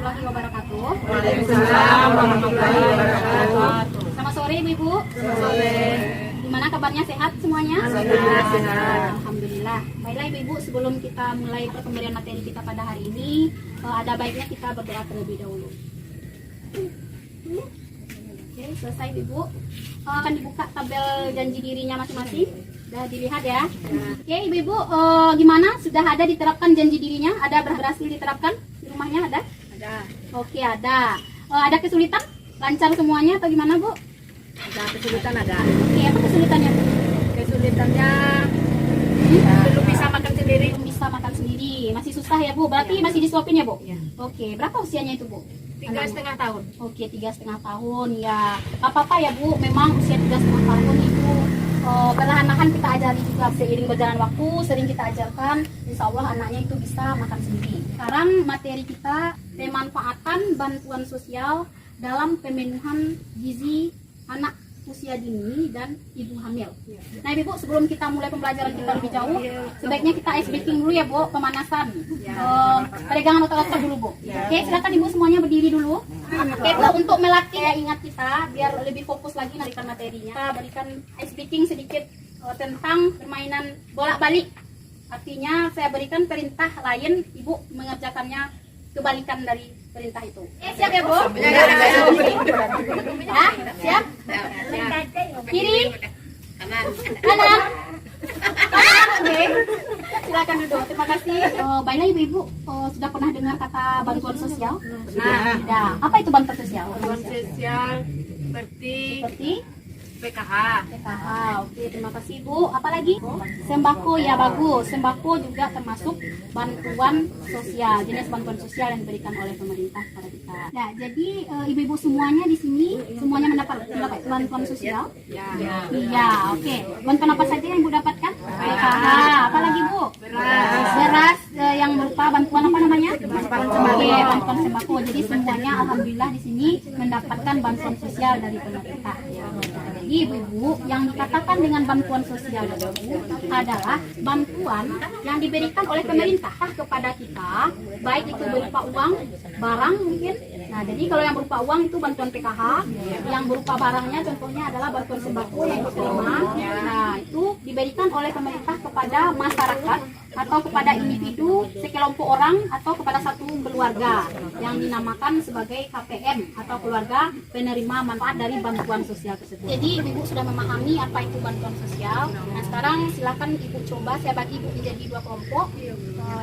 warahmatullahi wabarakatuh. Waalaikumsalam warahmatullahi wabarakatuh. Selamat sore Ibu-ibu. Selamat sore. Gimana kabarnya, sehat semuanya? Sehat. Alhamdulillah. Baiklah Ibu-ibu, sebelum kita mulai pemberian materi kita pada hari ini, ada baiknya kita berdoa terlebih dahulu. Oke, selesai Ibu. Akan dibuka tabel janji dirinya masing-masing. Sudah dilihat ya. Oke Ibu-ibu, gimana? Sudah ada diterapkan janji dirinya? Ada berhasil diterapkan? Di rumahnya ada? Ada. Oke, ada. Ada kesulitan? Lancar semuanya atau gimana Bu? Ada kesulitan ada. Oke, apa kesulitannya Bu? Kesulitannya belum bisa makan sendiri. Belum bisa makan sendiri. Masih susah ya Bu? Berarti masih disuapin ya Bu? Ya. Oke, berapa usianya itu Bu? 3,5 tahun. Oke, 3,5 tahun ya. Gak apa-apa ya Bu, memang usia 3,5 tahun itu perlahan-lahan kita ajari juga, seiring berjalan waktu sering kita ajarkan, insya Allah anaknya itu bisa makan sendiri. Sekarang materi kita pemanfaatan bantuan sosial dalam pemenuhan gizi anak usia dini dan ibu hamil. Nah Ibu, sebelum kita mulai pembelajaran kita lebih jauh, sebaiknya kita ice breaking dulu ya Bu, pemanasan. Peregangan otot-otot dulu Bu. Oke, silakan Ibu semuanya berdiri dulu. Oke Bu, untuk melatih ya, ingat kita biar lebih fokus lagi narikan materinya. Kita berikan ice breaking sedikit tentang permainan bolak-balik. Artinya saya berikan perintah lain, Ibu mengerjakannya kebalikan dari perintah itu. Siap ya Bu? Hah? Siap? Kiri? Kanan? Kanan? Oke. Silakan duduk. Terima kasih. Baiklah Ibu-ibu, sudah pernah dengar kata bantuan sosial? Sudah. Apa itu bantuan sosial? Bantuan sosial seperti PKH. PKH. Oke, terima kasih Bu. Apalagi? Sembako ya, bagus. Sembako juga termasuk bantuan sosial, jenis bantuan sosial yang diberikan oleh pemerintah kepada kita. Nah, jadi ibu-ibu semuanya di sini semuanya mendapat bantuan sosial? Iya, oke. Bantuan apa saja yang Ibu dapatkan? PKH. Apalagi Bu? Beras yang berupa bantuan apa namanya? Bantuan sembako. Jadi semuanya alhamdulillah di sini mendapatkan bantuan sosial dari pemerintah. Jadi Ibu-ibu, yang dikatakan dengan bantuan sosial itu adalah bantuan yang diberikan oleh pemerintah kepada kita, baik itu berupa uang, barang mungkin. Nah, jadi kalau yang berupa uang itu bantuan PKH, yang berupa barangnya contohnya adalah bantuan sembako yang diterima. Nah, itu diberikan oleh pemerintah kepada masyarakat atau kepada individu, sekelompok orang atau kepada satu keluarga yang dinamakan sebagai KPM atau keluarga penerima manfaat dari bantuan sosial tersebut. Jadi Ibu sudah memahami apa itu bantuan sosial. Nah, sekarang silakan Ibu coba, saya bagi Ibu menjadi 2 kelompok.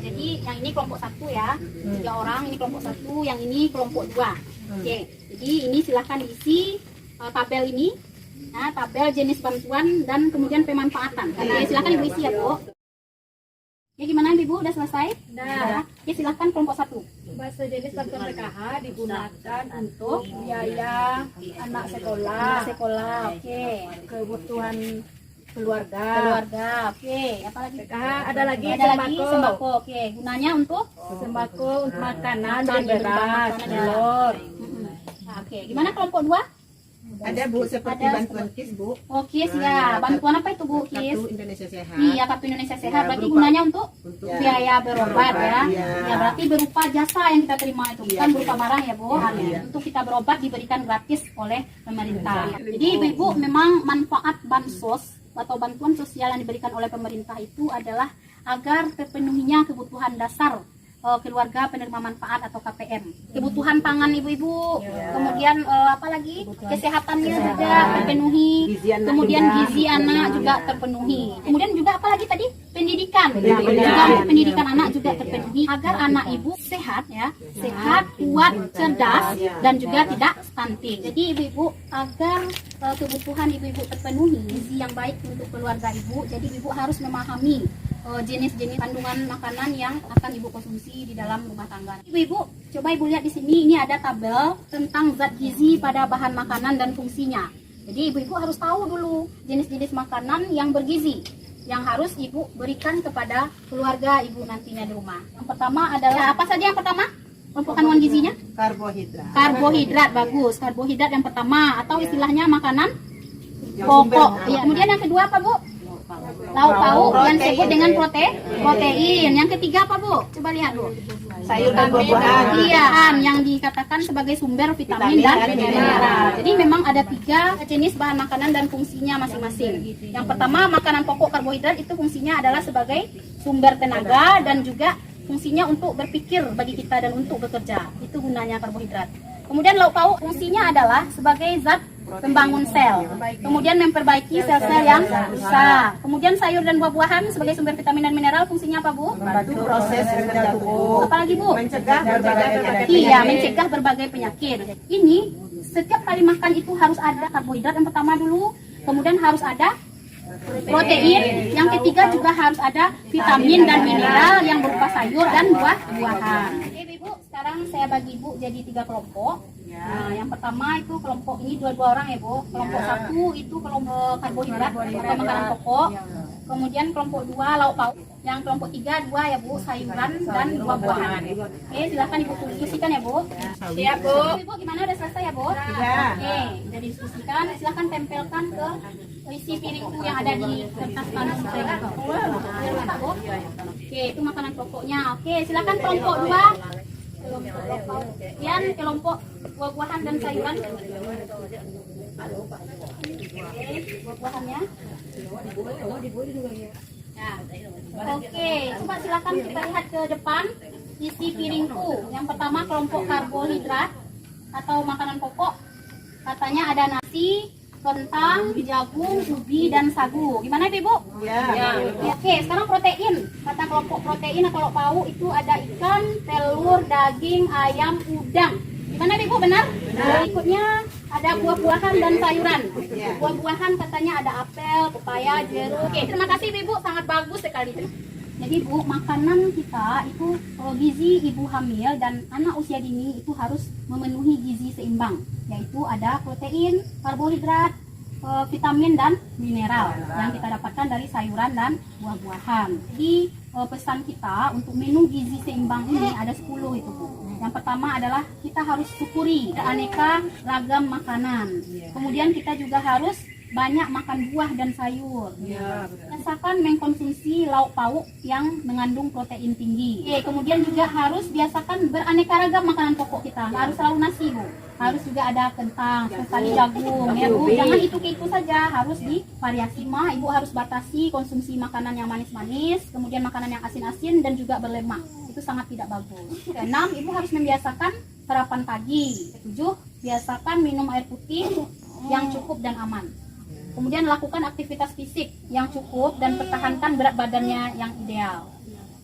Jadi yang ini kelompok 1 ya, 3 orang, ini kelompok 1, yang ini kelompok 2. Oke, jadi ini silakan diisi tabel ini. Nah, tabel jenis bantuan dan kemudian pemanfaatan. Oke, silakan Ibu isi ya Bu. Ya, gimana Ibu? Udah selesai? Udah. Ya, silakan kelompok 1. Bahasa jenis bantuan PKH digunakan untuk biaya anak sekolah, Oke. kebutuhan keluarga. Oke. Apalagi? PKH ada lagi sembako. Oke. Gunanya untuk sembako untuk makanan dan beras, telur. Oke. Gimana kelompok 2? Ada Bu, seperti bantuan KIS Bu. Oh, KIS ya. Bantuan apa itu Bu, KIS? Kartu Indonesia Sehat. Iya, Kartu Indonesia Sehat. Berarti berupa- gunanya untuk untuk biaya berobat ya. Iya. Ya, berarti berupa jasa yang kita terima itu, bukan berupa barang ya Bu. Untuk kita berobat diberikan gratis oleh pemerintah. Jadi Ibu-ibu, memang manfaat bansos atau bantuan sosial yang diberikan oleh pemerintah itu adalah agar terpenuhinya kebutuhan dasar keluarga penerima manfaat atau KPM. Kebutuhan pangan Ibu-ibu, kemudian apalagi kesehatannya juga terpenuhi, kemudian gizi anak juga terpenuhi. Kemudian juga apalagi tadi? Pendidikan. Juga pendidikan anak juga terpenuhi agar anak Ibu sehat ya, sehat, kuat, cerdas dan juga tidak stunting. Jadi Ibu-ibu, agar kebutuhan Ibu-ibu terpenuhi, gizi yang baik untuk keluarga Ibu, jadi Ibu harus memahami jenis-jenis kandungan makanan yang akan Ibu konsumsi di dalam rumah tangga. Ibu-ibu, coba Ibu lihat di sini, ini ada tabel tentang zat gizi pada bahan makanan dan fungsinya. Jadi Ibu-ibu harus tahu dulu jenis-jenis makanan yang bergizi yang harus Ibu berikan kepada keluarga Ibu nantinya di rumah. Yang pertama adalah apa saja yang pertama? Untuk kandungan gizinya? Karbohidrat. Karbohidrat, bagus. Karbohidrat yang pertama atau istilahnya makanan pokok. Ya. Kemudian yang kedua apa Bu? Lauk pauk yang disebut dengan protein. Yang ketiga apa Bu? Coba lihat Bu. sayur dan buah-buahan. Iya, yang dikatakan sebagai sumber vitamin dan mineral. Jadi memang ada 3 jenis bahan makanan dan fungsinya masing-masing. Yang pertama, makanan pokok karbohidrat itu fungsinya adalah sebagai sumber tenaga dan juga fungsinya untuk berpikir bagi kita dan untuk bekerja. Itu gunanya karbohidrat. Kemudian lauk pauk fungsinya adalah sebagai zat pembangun sel, kemudian memperbaiki sel-sel yang rusak. Kemudian sayur dan buah-buahan sebagai sumber vitamin dan mineral fungsinya apa, Bu? Membantu proses kerja tubuh. Apalagi, Bu? Mencegah berbagai penyakit. Iya, mencegah berbagai penyakit. Ini setiap kali makan itu harus ada karbohidrat yang pertama dulu, kemudian harus ada protein, yang ketiga juga harus ada vitamin dan mineral yang berupa sayur dan buah-buahan. Oke, Ibu, sekarang saya bagi Ibu jadi 3 kelompok. Nah, yang pertama itu kelompok ini 2 orang ya, Bu. Kelompok 1 itu kelompok karbohidrat atau makanan pokok. Kemudian kelompok 2 lauk pauk. Yang kelompok 3 2 ya, Bu, sayuran dan buah-buahan. Oke, silakan Ibu diskusikan ya, Bu. Siap, Bu. Ibu gimana, udah selesai ya, Bu? Ya. Oke, udah diskusikan. Silakan tempelkan ke isi piringku yang ada di kertas panas saya itu. Nah, Bu. Oke, itu makanan pokoknya. Oke, silakan kelompok 2. Kemudian kelompok buah-buahan dan sayuran. Buah-buahannya. Nah, oke, coba silakan kita lihat ke depan isi piringku. Yang pertama kelompok karbohidrat atau makanan pokok. Katanya ada nasi, kentang, jagung, ubi, dan sagu. Gimana Ibu? Ya. Oke, sekarang protein. Kata kelompok protein atau lauk pauk itu ada ikan, telur, daging, ayam, udang. Gimana Ibu? Benar? Berikutnya ada buah-buahan dan sayuran. Buah-buahan katanya ada apel, pepaya, jeruk. Oke, terima kasih Ibu, sangat bagus sekali. Jadi Bu, makanan kita itu gizi ibu hamil dan anak usia dini itu harus memenuhi gizi seimbang, yaitu ada protein, karbohidrat, vitamin dan mineral yang kita dapatkan dari sayuran dan buah-buahan. Jadi pesan kita untuk menu gizi seimbang ini ada 10 itu, Bu. Yang pertama adalah kita harus syukuri aneka ragam makanan. Kemudian kita juga harus banyak makan buah dan sayur. Biasakan mengkonsumsi lauk pauk yang mengandung protein tinggi. Kemudian juga harus biasakan beraneka ragam makanan pokok kita. Nggak harus selalu nasi, Bu. Harus juga ada kentang, sekali jagung, ya Bu. Jangan itu saja, harus divariasi. Ibu harus batasi konsumsi makanan yang manis-manis, kemudian makanan yang asin-asin dan juga berlemak. Itu sangat tidak bagus. 6, Ibu harus membiasakan sarapan pagi. 7, biasakan minum air putih yang cukup dan aman. Kemudian lakukan aktivitas fisik yang cukup dan pertahankan berat badannya yang ideal.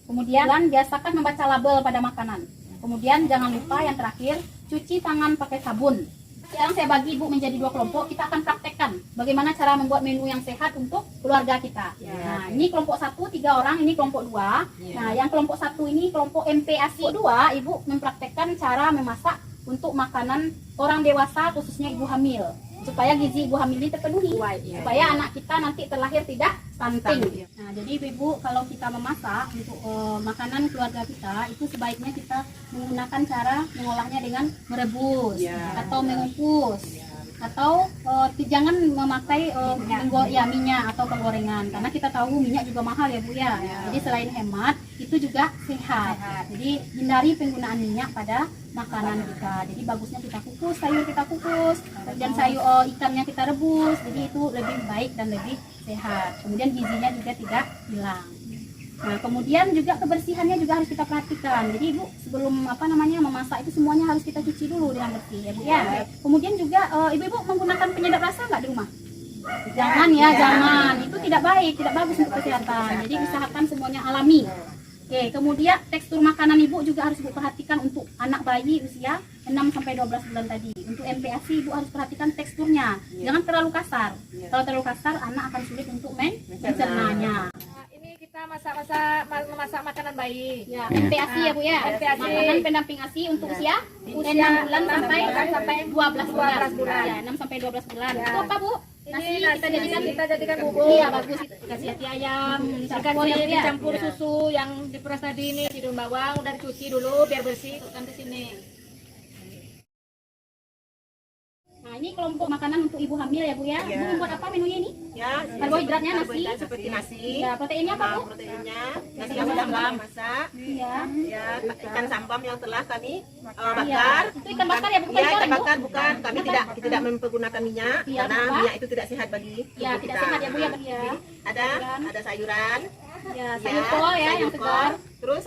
Kemudian biasakan membaca label pada makanan. Kemudian jangan lupa yang terakhir, cuci tangan pakai sabun. Sekarang saya bagi Ibu menjadi 2 kelompok. Kita akan praktekkan bagaimana cara membuat menu yang sehat untuk keluarga kita. Nah, ini kelompok 1 3 orang, ini kelompok 2. Nah, yang kelompok 1 ini kelompok MPASI 2, Ibu mempraktekkan cara memasak untuk makanan orang dewasa khususnya ibu hamil, supaya gizi ibu hamil ini terpenuhi, supaya anak kita nanti terlahir tidak stunting. Nah, jadi Ibu, kalau kita memasak untuk makanan keluarga kita, itu sebaiknya kita menggunakan cara mengolahnya dengan merebus atau mengukus, atau jangan memakai minyak atau penggorengan, karena kita tahu minyak juga mahal ya Bu ya. Jadi selain hemat, itu juga sehat. Jadi hindari penggunaan minyak pada makanan kita. Jadi bagusnya kita kukus, sayur kita kukus, dan sayur ikannya kita rebus. Jadi itu lebih baik dan lebih sehat. Kemudian gizinya juga tidak hilang. Nah, kemudian juga kebersihannya juga harus kita perhatikan. Jadi Ibu, sebelum memasak itu semuanya harus kita cuci dulu dengan bersih ya Bu ya. Kemudian juga Ibu menggunakan penyedap rasa nggak di rumah? Jangan ya, jangan. Itu tidak baik, tidak bagus untuk kesehatan. Jadi usahakan semuanya alami. Oke, kemudian tekstur makanan Ibu juga harus Ibu perhatikan untuk anak bayi usia 6-12 bulan tadi. Untuk MPASI Ibu harus perhatikan teksturnya. Jangan terlalu kasar. Kalau terlalu kasar, anak akan sulit untuk mencernanya. Ini kita memasak makanan bayi. Ya, MPASI ya Bu ya. MPASI. Makanan pendamping ASI untuk usia 6 bulan sampai 12 bulan. 12 bulan. Ya, 6 sampai 12 bulan. Itu apa Bu? Ini Nasi kita jadikan bubur. Iya, bagus. Kasih hati ayam, Dicampur susu yang diperas tadi ini, daun bawang udah dicuci dulu biar bersih. Masukkan ke sini. Nah, ini Ini kelompok makanan untuk ibu hamil ya Bu ya. Iya. Bu membuat apa menunya ini? Ya, Karbohidratnya nasi. karbohidrat seperti nasi. Ya, proteinnya apa Bu? Proteinnya nasi yang sudah masak. Iya. Ya, ikan sambam yang telah kami Iya. bakar. Itu ikan bakar ya, bukan Ya, ikan ikan Bu? bakar bukan. Kami tidak mempergunakan minyak Iya, karena kenapa? minyak itu tidak sehat bagi Ya, tubuh tidak kita. sehat ya Bu ya bagi ya. Ada sayuran. Ya, sayur kol ya yang sayur segar. kol. Terus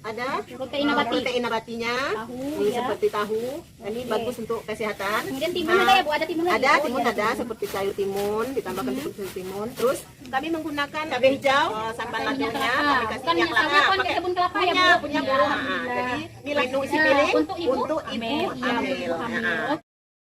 ada Protein nabati. protein nabatinya. Tahu Ini ya. seperti tahu. Ini bagus untuk kesehatan. Kemudian timun ada ya Bu, ada timun lagi. Ada Oh, timun iya. ada seperti sayur timun ditambahkan seperti sayur timun. Terus kami menggunakan cabai hijau, sambal Pakai minyak ladonya, kelapa. kami kasih Bukan minyak minyak sawit, kelapa. kan dari kebun kelapa ya, Bu? Punya Iya, Bu. alhamdulillah. Jadi ini menu isi Nah, piring untuk ibu hamil. Iya, ibu hamil. Ya.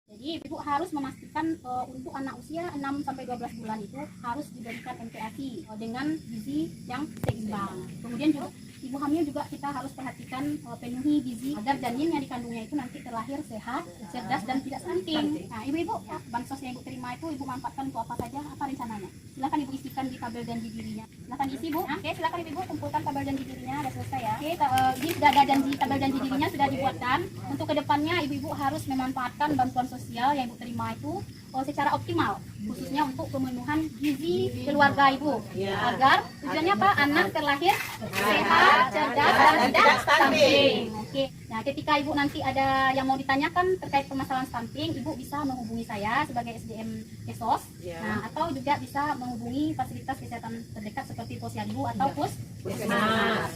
Jadi ibu harus memastikan untuk anak usia 6 sampai 12 bulan itu harus diberikan MPASI dengan gizi yang seimbang. Kemudian juga ibu hamil juga kita harus perhatikan penuhi gizi agar janin yang dikandungnya itu nanti terlahir sehat, cerdas dan tidak stunting. Nah, ibu-ibu bansos yang ibu terima itu ibu manfaatkan untuk apa saja? Apa rencananya? Silakan ibu isikan di tabel janji dirinya. Silakan isi Bu. Oke, silakan ibu kumpulkan tabel janji dirinya. Sudah selesai ya. Oke, ini sudah ada tabel janji dirinya sudah dibuatkan. Untuk kedepannya ibu-ibu harus memanfaatkan bantuan sosial yang ibu terima itu secara optimal, khususnya untuk pemenuhan gizi keluarga ibu, agar tujuannya apa? Anak terlahir sehat, cerdas dan tidak stunting. Oke, nah ketika ibu nanti ada yang mau ditanyakan terkait permasalahan stunting, ibu bisa menghubungi saya sebagai SDM ESOS, nah, atau juga bisa menghubungi fasilitas kesehatan terdekat seperti Posyandu atau Puskesmas.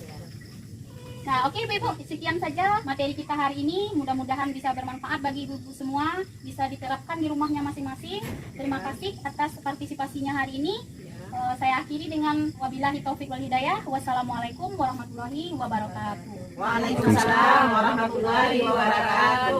Nah, oke Ibu-ibu, sekian saja materi kita hari ini. Mudah-mudahan bisa bermanfaat bagi ibu-ibu semua, bisa diterapkan di rumahnya masing-masing. Terima kasih atas partisipasinya hari ini. Saya akhiri dengan wabillahi taufik wal hidayah. Wassalamualaikum warahmatullahi wabarakatuh. Waalaikumsalam warahmatullahi wabarakatuh.